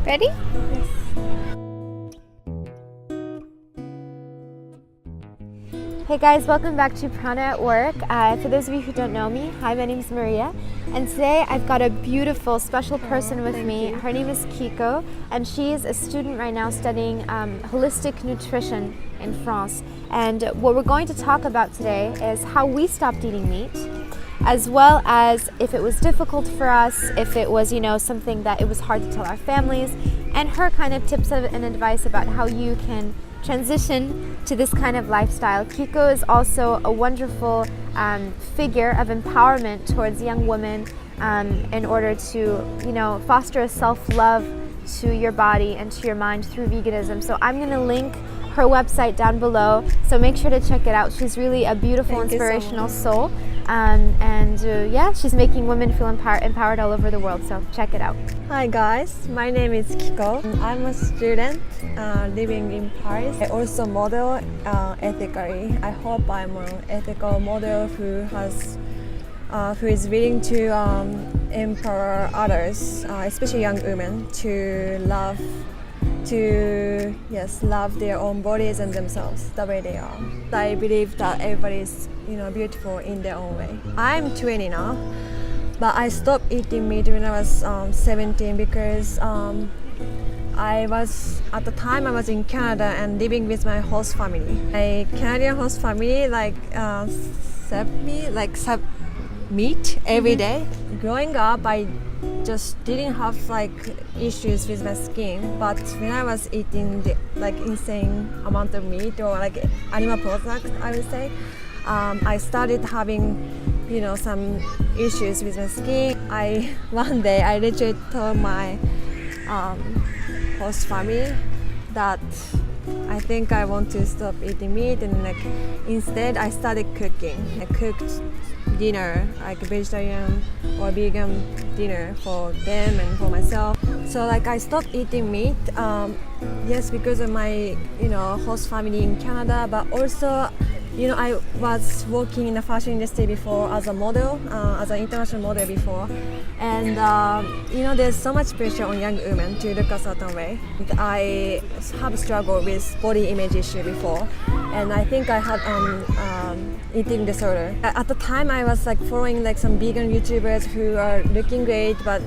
Ready? Yes. Hey guys, welcome back to Prana at Work. For those of you who don't know me, hi, my name is Maria, and today I've got a beautiful, special person with me. Her name is Kiko, and she is a student right now studying holistic nutrition in France. And what we're going to talk about today is how we stopped eating meat, as well as if it was difficult for us, if it was, something that it was hard to tell our families, and her kind of tips and advice about how you can transition to this kind of lifestyle. Kiko is also a wonderful figure of empowerment towards young women in order to, foster a self-love to your body and to your mind through veganism. So I'm going to link her website down below, so make sure to check it out. She's really a beautiful, inspirational soul, and she's making women feel empowered all over the world, so check it out. Hi guys, my name is Kiko. I'm a student living in Paris. I also model ethically. I hope I'm an ethical model who is willing to empower others, especially young women, to love their own bodies and themselves the way they are. I believe that everybody is beautiful in their own way. I'm 20 now, but I stopped eating meat when I was 17 because I was in Canada and living with my host family. My Canadian host family served meat every day. Growing up, I just didn't have issues with my skin, but when I was eating insane amount of meat or animal products, I would say, I started having some issues with my skin. One day I literally told my host family that I think I want to stop eating meat, and instead I started cooking. I cooked dinner, vegetarian or vegan dinner for them and for myself. So I stopped eating meat, yes, because of my host family in Canada, but also I was working in the fashion industry before as a model, as an international model before, and there's so much pressure on young women to look a certain way. I have struggled with body image issue before, and I think I had eating disorder. At the time, I was following some vegan YouTubers who are looking great, but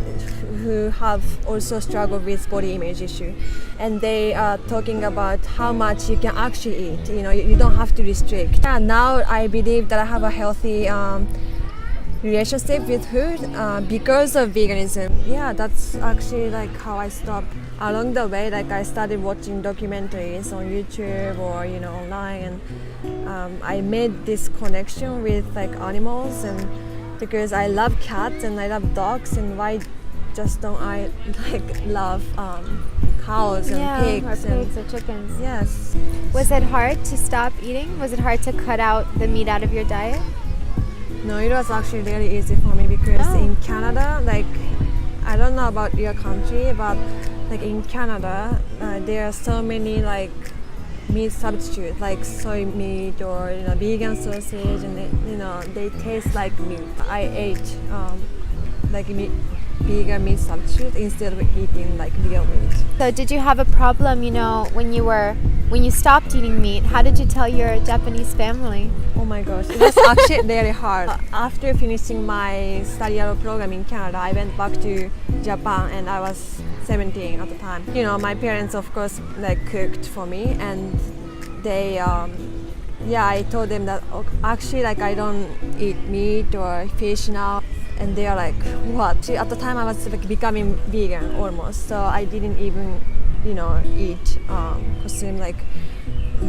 who have also struggled with body image issue, and they are talking about how much you can actually eat. You don't have to restrict. Now I believe that I have a healthy relationship with food because of veganism. Yeah, that's actually how I stopped. Along the way, I started watching documentaries on YouTube or online, and I made this connection with animals, and because I love cats and I love dogs, and why just don't I love cows and pigs or pigs or chickens. Yes. Was it hard to stop eating? Was it hard to cut out the meat out of your diet? No, it was actually really easy for me because in Canada, I don't know about your country, but in Canada, there are so many meat substitutes like soy meat or vegan sausage, and they taste like meat. I ate vegan meat substitute instead of eating real meat. So did you have a problem, when you stopped eating meat? How did you tell your Japanese family? Oh my gosh, it was actually very hard. After finishing my study abroad program in Canada, I went back to Japan, and I was 17 at the time. My parents of course cooked for me, and they I told them that actually I don't eat meat or fish now, and they are like, what? At the time I was becoming vegan almost, so I didn't even eat consume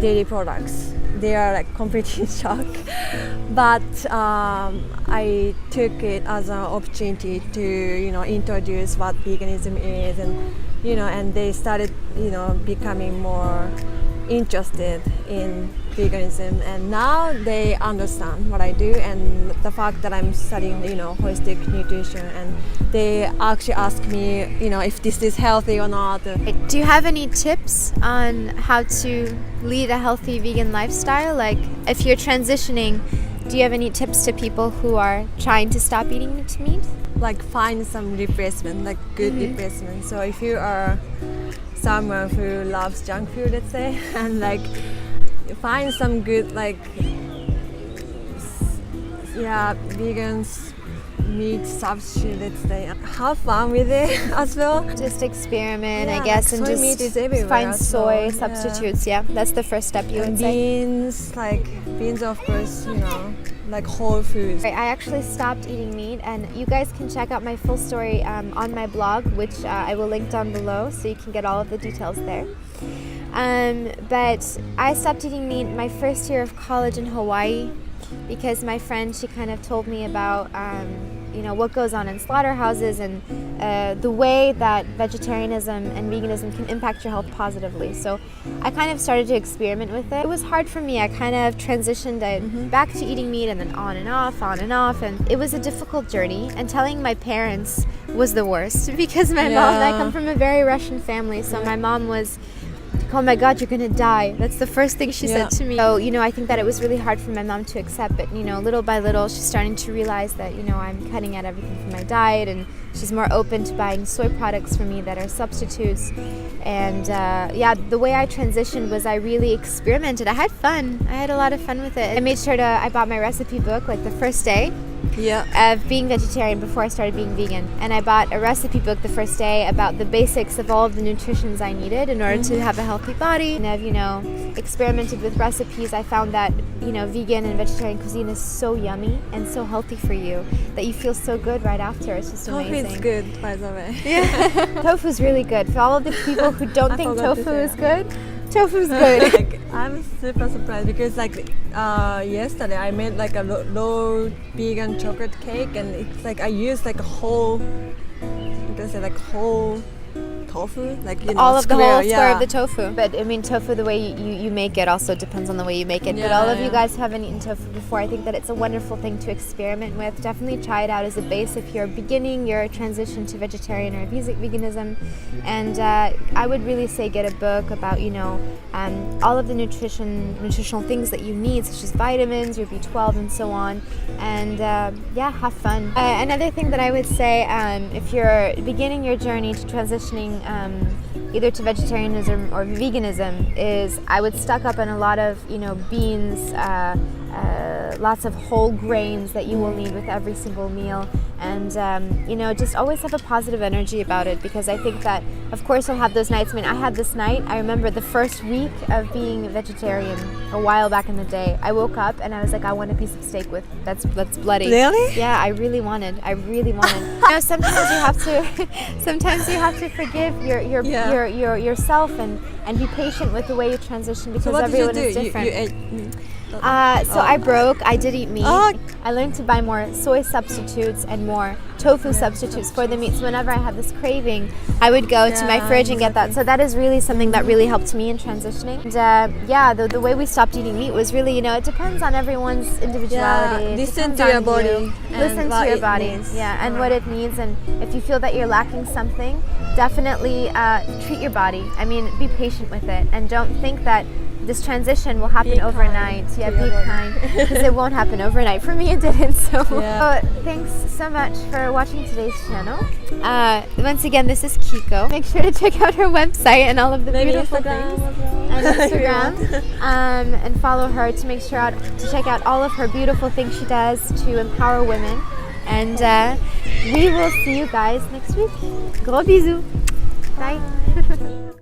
dairy products. They are completely in shock, but I took it as an opportunity to introduce what veganism is, and they started becoming more interested in veganism, and now they understand what I do and the fact that I'm studying holistic nutrition, and they actually ask me if this is healthy or not. Do you have any tips on how to lead a healthy vegan lifestyle? If you're transitioning, do you have any tips to people who are trying to stop eating meat? like find some replacement, like good replacement. So if you are someone who loves junk food, let's say, and like find some good like vegan meat substitute, let's say, have fun with it as well. Just experiment, I Yeah, guess, like and soy meat is just everywhere find as soy well. substitutes. Yeah, that's the first step you And would say. beans, like beans, of course, you know, like whole foods. I actually stopped eating meat, and you guys can check out my full story on my blog, which I will link down below, so you can get all of the details there. But I stopped eating meat my first year of college in Hawaii, because my friend, she kind of told me about what goes on in slaughterhouses and the way that vegetarianism and veganism can impact your health positively. So I kind of started to experiment with it. It was hard for me. I kind of transitioned back to eating meat and then on and off, and it was a difficult journey, and telling my parents was the worst because my mom, I come from a very Russian family, so my mom was, oh my God, you're gonna die. That's the first thing she said to me. So, I think that it was really hard for my mom to accept, but, little by little, she's starting to realize that, I'm cutting out everything from my diet, and she's more open to buying soy products for me that are substitutes. And the way I transitioned was I really experimented. I had fun. I had a lot of fun with it. I made sure I bought my recipe book like the first day of being vegetarian before I started being vegan, and I bought a recipe book the first day about the basics of all of the nutritions I needed in order to have a healthy body. And I've experimented with recipes. I found that vegan and vegetarian cuisine is so yummy and so healthy for you that you feel so good right after. It's just amazing. Tofu is good, by the way. Yeah. Tofu is really good. For all of the people who don't think tofu is good, tofu's good. Like, I'm super surprised because yesterday I made like a low vegan chocolate cake, and it's like I used like a whole, whole tofu, like all of the whole square yeah. of the tofu. But I mean, tofu, the way you make it also depends on the way you make it. Yeah, but all of you guys who haven't eaten tofu before, I think that it's a wonderful thing to experiment with. Definitely try it out as a base if you're beginning your transition to vegetarian or veganism. And I would really say get a book about all of the nutritional things that you need, such as vitamins, your B12, and so on. And have fun. Another thing that I would say, if you're beginning your journey to transitioning either to vegetarianism or veganism, is I would stock up on a lot of beans, lots of whole grains that you will need with every single meal, and just always have a positive energy about it, because I think that of course you'll have those nights. I mean, I had this night, I remember the first week of being vegetarian a while back in the day, I woke up and I was like, I want a piece of steak that's bloody. Really? Yeah, I really wanted. Sometimes you have to forgive yourself and be patient with the way you transition, because so everyone is different. You ate meat? I did eat meat. Oh. I learned to buy more soy substitutes and more tofu substitutes for the meat. So whenever I had this craving, I would go to my fridge and get that. So that is really something that really helped me in transitioning. And the way we stopped eating meat was really, it depends on everyone's individuality. Yeah, listen to your body. Listen to your body. And what it needs. And if you feel that you're lacking something, definitely treat your body. I mean, be patient with it, and don't think that this transition will happen overnight. Yeah, be kind, because it won't happen overnight. For me, it didn't. So, thanks so much for watching today's channel. Once again, this is Kiko. Make sure to check out her website and all of the beautiful things on Instagram, and follow her to make sure to check out all of her beautiful things she does to empower women. And we will see you guys next week. Gros bisous. Bye.